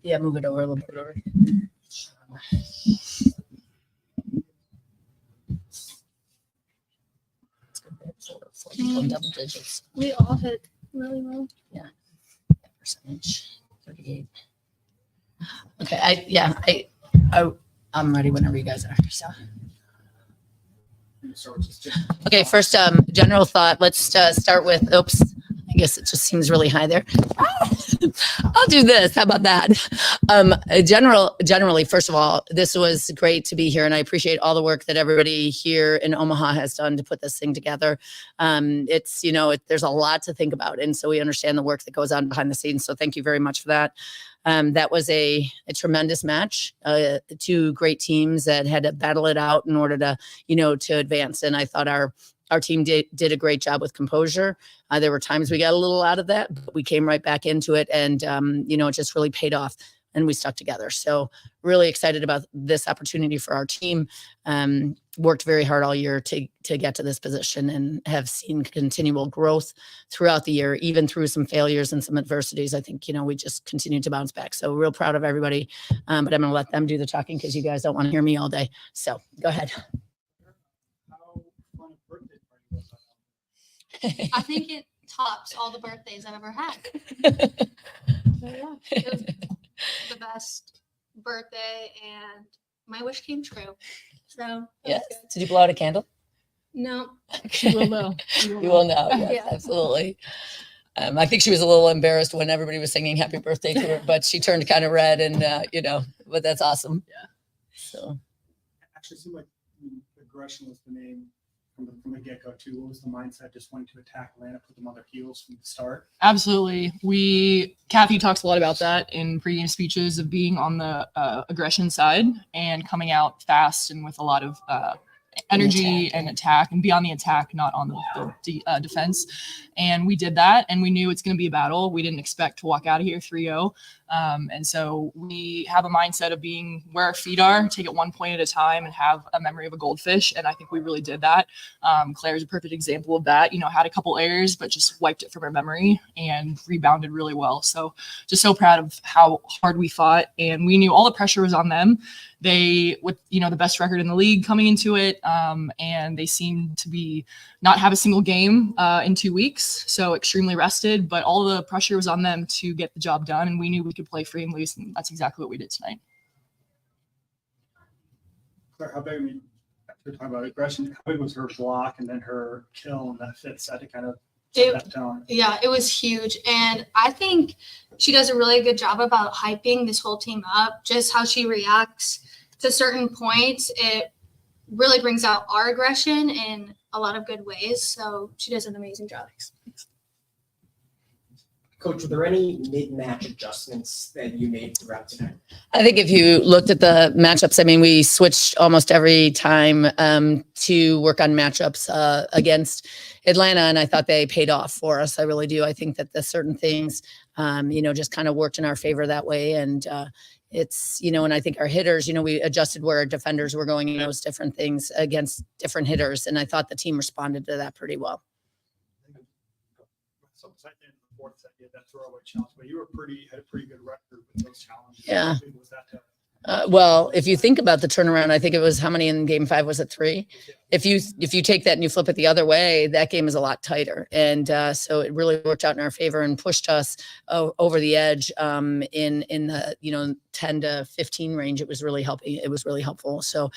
Yeah, move it over a little bit over. Double digits. We all hit really well. Yeah. Percentage 38. Okay. I'm ready whenever you guys are. So. Okay. First, general thought. Let's start with. Oops. I guess it just seems really high there. I'll do this. How about that? Generally, first of all, this was great to be here, and I appreciate all the work that everybody here in Omaha has done to put this thing together. It's there's a lot to think about, and so we understand the work that goes on behind the scenes. So thank you very much for that. That was a tremendous match. Two great teams that had to battle it out in order to to advance, and I thought our team did a great job with composure. There were times we got a little out of that, but we came right back into it, and it just really paid off, and we stuck together. So really excited about this opportunity for our team. Worked very hard all year to get to this position, and have seen continual growth throughout the year, even through some failures and some adversities. I think we just continued to bounce back. So real proud of everybody. But I'm going to let them do the talking because you guys don't want to hear me all day. So go ahead. I think it tops all the birthdays I've ever had. So yeah, it was the best birthday, and my wish came true. So yes. Did you blow out a candle? No. You will know. You will know. Yes, yeah. Absolutely. I think she was a little embarrassed when everybody was singing happy birthday to her, but she turned kind of red, and but that's awesome. Yeah. So it actually seemed like aggression was the name from the get-go too. What was the mindset? Just wanting to attack Atlanta, put them on their heels from the start? Absolutely. Kathy talks a lot about that in pregame speeches, of being on the aggression side and coming out fast and with a lot of energy and attack, and be on the attack, not on the defense. And we did that, and we knew it's going to be a battle. We didn't expect to walk out of here 3-0. And so we have a mindset of being where our feet are, take it one point at a time, and have a memory of a goldfish. And I think we really did that. Claire's a perfect example of that. Had a couple errors, but just wiped it from her memory and rebounded really well. So just so proud of how hard we fought, and we knew all the pressure was on them. They, with the best record in the league coming into it, and they seemed to be not have a single game in 2 weeks, so extremely rested. But all the pressure was on them to get the job done, and we knew we could play free and loose, and that's exactly what we did tonight. Claire, how big? We're talking about aggression. How big was her block and then her kill and that fifth set to kind of set that tone? Yeah, it was huge, and I think she does a really good job about hyping this whole team up. Just how she reacts to certain points, it really brings out our aggression in a lot of good ways. So she does an amazing job. Coach, were there any mid-match adjustments that you made throughout tonight? I think if you looked at the matchups, we switched almost every time to work on matchups against Atlanta, and I thought they paid off for us. I really do. I think that the certain things, just kind of worked in our favor that way. And it's, and I think our hitters, we adjusted where our defenders were going in those different things against different hitters. And I thought the team responded to that pretty well. So besides the fourth set, you had that throwaway challenge, but you had a pretty good record with those challenges. Yeah. How big was that to Well, if you think about the turnaround, I think it was how many in game 5? Was it 3? If you take that and you flip it the other way, that game is a lot tighter. And so it really worked out in our favor and pushed us over the edge in the 10 to 15 range. It was really helping. It was really helpful. So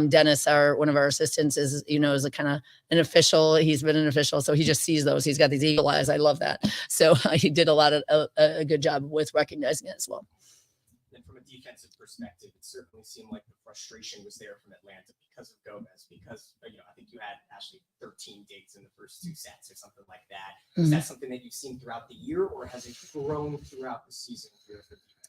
Dennis, one of our assistants, is a kind of an official. He's been an official, so he just sees those. He's got these eagle eyes. I love that. So he did a good job with recognizing it as well. From a defensive perspective, it certainly seemed like the frustration was there from Atlanta because of Gomez, because I think you had actually 13 digs in the first 2 sets or something like that. Is that something that you've seen throughout the year, or has it grown throughout the season?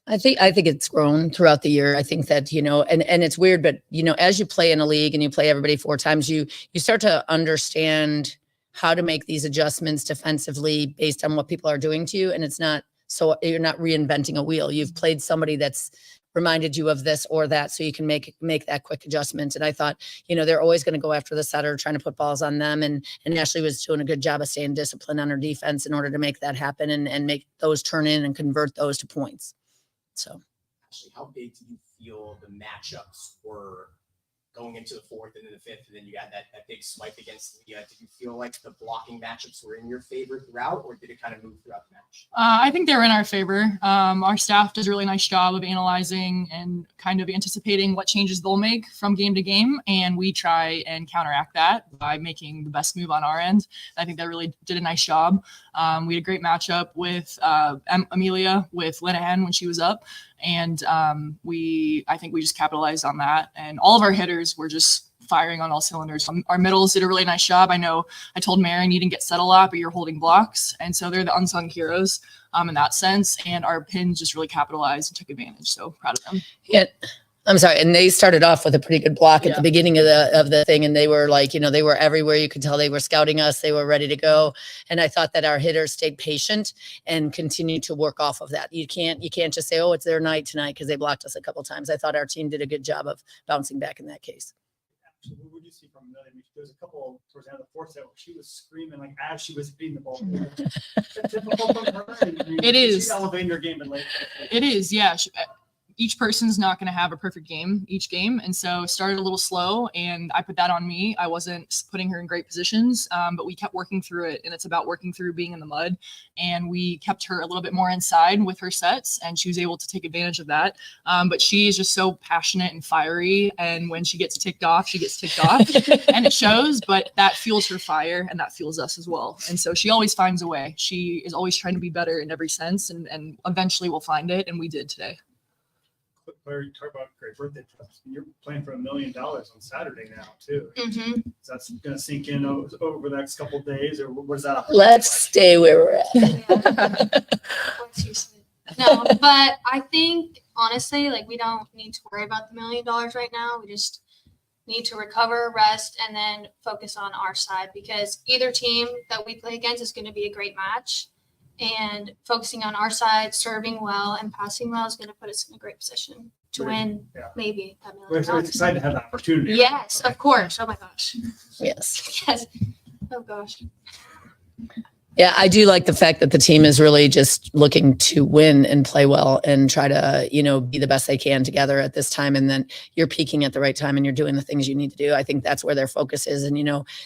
I think it's grown throughout the year. I think that, and it's weird, but as you play in a league and you play everybody 4 times, you start to understand how to make these adjustments defensively based on what people are doing to you. And it's not, so you're not reinventing a wheel. You've played somebody that's reminded you of this or that, so you can make that quick adjustment. And I thought, they're always going to go after the setter, trying to put balls on them. And Ashley was doing a good job of staying disciplined on her defense in order to make that happen and make those turn in and convert those to points. So. Actually, how big do you feel the matchups were going into the fourth and then the fifth, and then you had that big swipe against Leah? Did you feel like the blocking matchups were in your favor throughout, or did it kind of move throughout the match? I think they were in our favor. Our staff does a really nice job of analyzing and kind of anticipating what changes they'll make from game to game, and we try and counteract that by making the best move on our end. I think that really did a nice job. We had a great matchup with Amelia with Linehan when she was up, and I think we just capitalized on that, and all of our hitters were just firing on all cylinders. Our middles did a really nice job. I know I told Maren, you didn't get set a lot, but you're holding blocks. And so they're the unsung heroes in that sense. And our pins just really capitalized and took advantage. So proud of them. Yeah. I'm sorry. And they started off with a pretty good block at the beginning of the thing. And they were like, they were everywhere. You could tell they were scouting us. They were ready to go. And I thought that our hitters stayed patient and continued to work off of that. You can't just say, oh, it's their night tonight because they blocked us a couple of times. I thought our team did a good job of bouncing back in that case. What would you see from Amelia? I mean, there was a couple towards the end of the fourth set where she was screaming like as she was beating the ball. It's typical from her. I mean, It is. She's elevating her game, but like It is, yeah. Each person's not going to have a perfect game each game. And so it started a little slow, and I put that on me. I wasn't putting her in great positions, but we kept working through it. And it's about working through being in the mud. And we kept her a little bit more inside with her sets, and she was able to take advantage of that. But she is just so passionate and fiery. And when she gets ticked off, she gets ticked off. And it shows, but that fuels her fire, and that fuels us as well. And so she always finds a way. She is always trying to be better in every sense, and eventually we'll find it. And we did today. Claire, you talk about great birthday presents. You're playing for $1 million on Saturday now too. Mm-hmm. So that's going to sink in over the next couple of days, or what is that? Let's stay where we're at. No, but I think honestly, like, we don't need to worry about the $1 million right now. We just need to recover, rest, and then focus on our side, because either team that we play against is going to be a great match. And focusing on our side, serving well and passing well is going to put us in a great position to win maybe that $1 million. We're excited to have that opportunity. Yes, of course. Oh my gosh. Yes. Yes. Oh gosh. Yeah, I do like the fact that the team is really just looking to win and play well and try to, be the best they can together at this time. And then you're peaking at the right time and you're doing the things you need to do. I think that's where their focus is. And,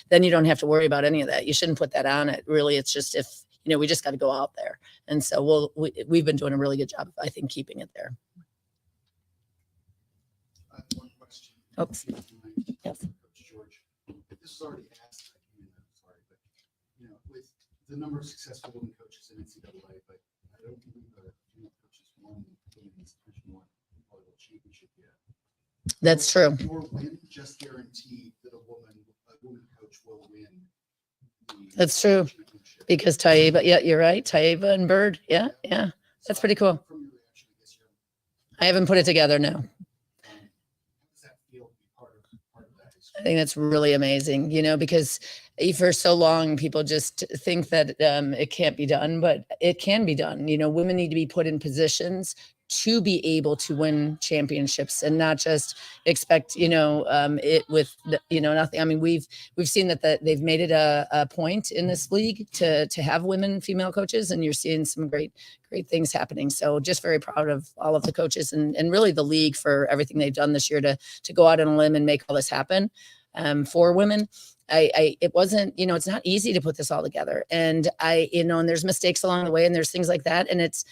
then you don't have to worry about any of that. You shouldn't put that on it. Really, it's just we just got to go out there. And so we've been doing a really good job of, I think, keeping it there. I have one question. Oops. Yes. Coach George, this was already asked. I'm sorry, but with the number of successful women coaches in NCAA, but I don't believe that female coaches won the women's Division I volleyball championship yet. That's true. Or win just guaranteed that a woman coach will win. That's true. Because Taiba, yeah, you're right. Taiba and Bird. Yeah. That's pretty cool. From your reaction, I guess I haven't put it together, no. how does that feel to be part of that? I think that's really amazing, because for so long people just think that it can't be done, but it can be done. Women need to be put in positions to be able to win championships and not just expect, it with, nothing. I mean, we've seen that they've made it a point in this league to have women, female coaches, and you're seeing some great things happening. So just very proud of all of the coaches and really the league for everything they've done this year to go out on a limb and make all this happen for women. It wasn't, it's not easy to put this all together. And and there's mistakes along the way and there's things like that. And it's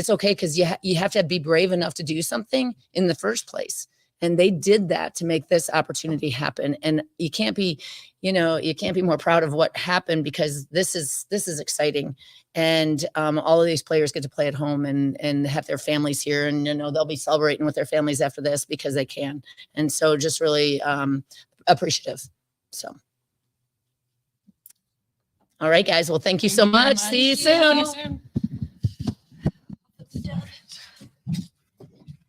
okay, because you have to be brave enough to do something in the first place. And they did that to make this opportunity happen. And you can't be more proud of what happened, because this is exciting. And all of these players get to play at home and have their families here. And, they'll be celebrating with their families after this because they can. And so just really appreciative. So. All right, guys. Well, thank you so much. See you soon.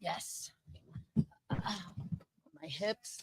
Yes. My hips.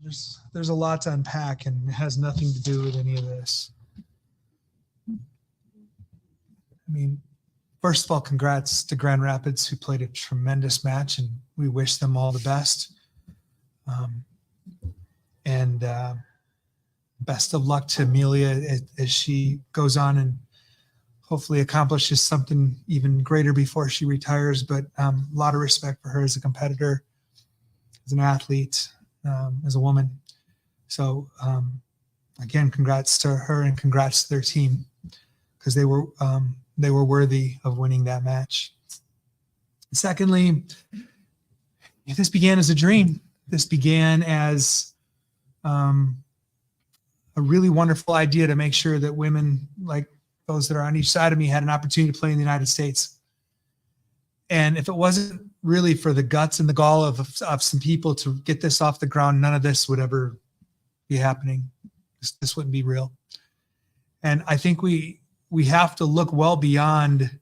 there's a lot to unpack, and it has nothing to do with any of this. I mean, first of all, congrats to Grand Rapids, who played a tremendous match, and we wish them all the best. And best of luck to Amelia as she goes on and hopefully accomplishes something even greater before she retires. But a lot of respect for her as a competitor, as an athlete, as a woman. So again, congrats to her and congrats to their team, because they were worthy of winning that match. Secondly, this began as a dream. This began as a really wonderful idea to make sure that women like those that are on each side of me had an opportunity to play in the United States. And if it wasn't really for the guts and the gall of some people to get this off the ground, none of this would ever be happening. This wouldn't be real. And I think we have to look well beyond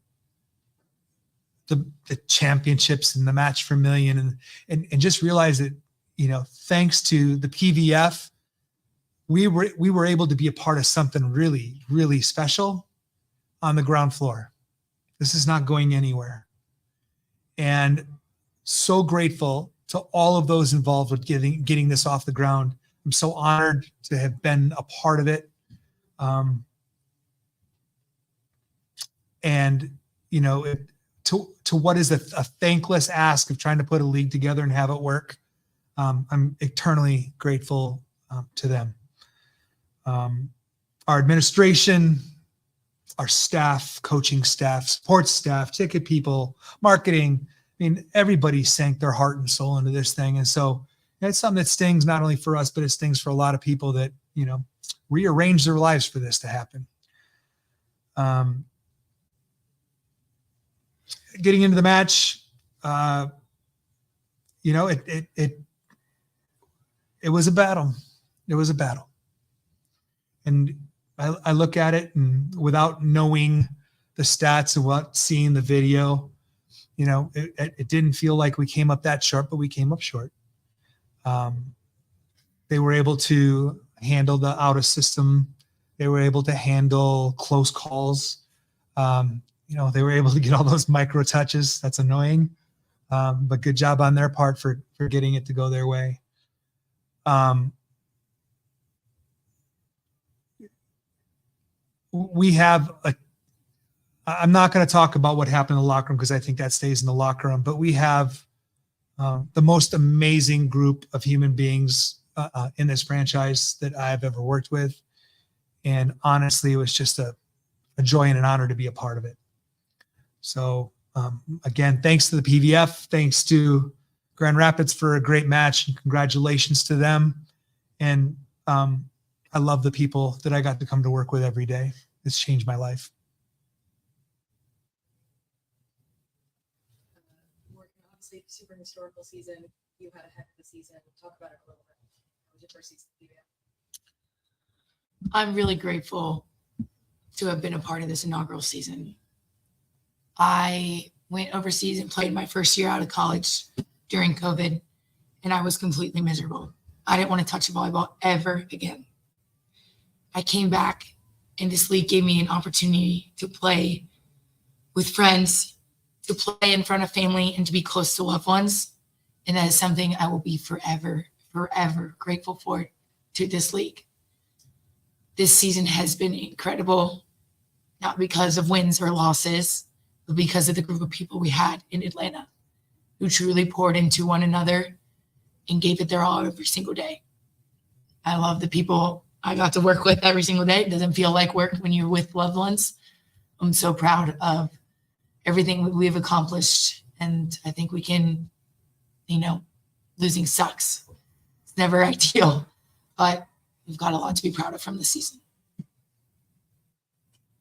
the championships and the match for million and just realize that, thanks to the PVF, we were able to be a part of something really, really special on the ground floor. This is not going anywhere. And so grateful to all of those involved with getting this off the ground. I'm so honored to have been a part of it. To what is a thankless ask of trying to put a league together and have it work, I'm eternally grateful to them. Our administration, our staff, coaching staff, support staff, ticket people, marketing, everybody sank their heart and soul into this thing. And so it's something that stings not only for us, but it stings for a lot of people that, rearrange their lives for this to happen. Getting into the match, it was a battle. It was a battle. And I look at it, and without knowing the stats and without seeing the video, it didn't feel like we came up that short, but we came up short. They were able to handle the out of system. They were able to handle close calls. They were able to get all those micro touches. That's annoying. But good job on their part for getting it to go their way. I'm not going to talk about what happened in the locker room, because I think that stays in the locker room, but we have the most amazing group of human beings in this franchise that I've ever worked with. And honestly, it was just a joy and an honor to be a part of it. So again, thanks to the PVF, thanks to Grand Rapids for a great match, and congratulations to them. And I love the people that I got to come to work with every day. It's changed my life. Morgan, obviously, super historical season. You had a heck of a season. Talk about it a little bit. How was your first season at PVF? I'm really grateful to have been a part of this inaugural season. I went overseas and played my first year out of college during COVID, and I was completely miserable. I didn't want to touch volleyball ever again. I came back, and this league gave me an opportunity to play with friends, to play in front of family, and to be close to loved ones. And that is something I will be forever, forever grateful for to this league. This season has been incredible, not because of wins or losses, but because of the group of people we had in Atlanta who truly poured into one another and gave it their all every single day. I love the people I got to work with every single day. It doesn't feel like work when you're with loved ones. I'm so proud of everything we've accomplished. And I think we can, losing sucks. It's never ideal, but we've got a lot to be proud of from this season.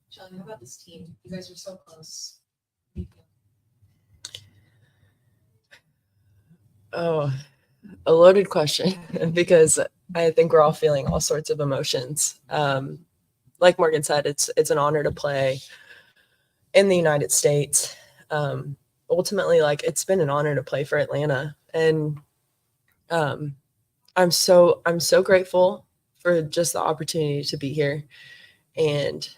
Shelly, how about this team? You guys are so close. Oh, a loaded question because I think we're all feeling all sorts of emotions. Like Morgan said, it's an honor to play in the United States. Ultimately, it's been an honor to play for Atlanta. And I'm so grateful for just the opportunity to be here and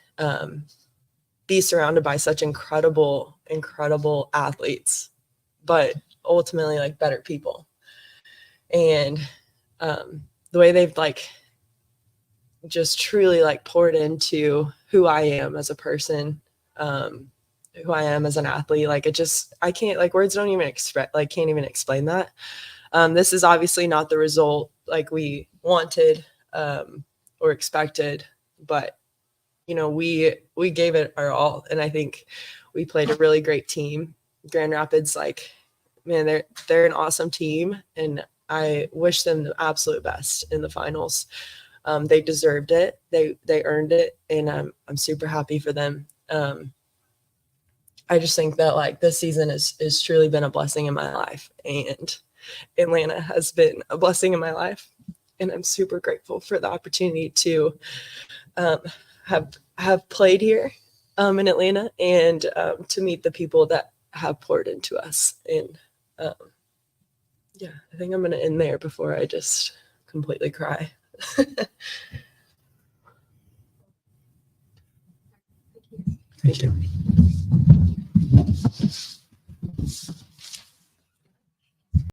be surrounded by such incredible athletes, but ultimately like better people. And the way they've like just truly like poured into who I am as a person, who I am as an athlete. Like I can't, like, words don't even can't even explain that. This is obviously not the result like we wanted or expected, but you know, we gave it our all, and I think we played a really great team. Grand Rapids, like, man, they're an awesome team, and I wish them the absolute best in the finals. They deserved it. They earned it, and I'm super happy for them. I just think that like this season is truly been a blessing in my life, and Atlanta has been a blessing in my life, and I'm super grateful for the opportunity to have played here in Atlanta, and to meet the people that have poured into us. And yeah, I think I'm gonna end there before I just completely cry. Thank you.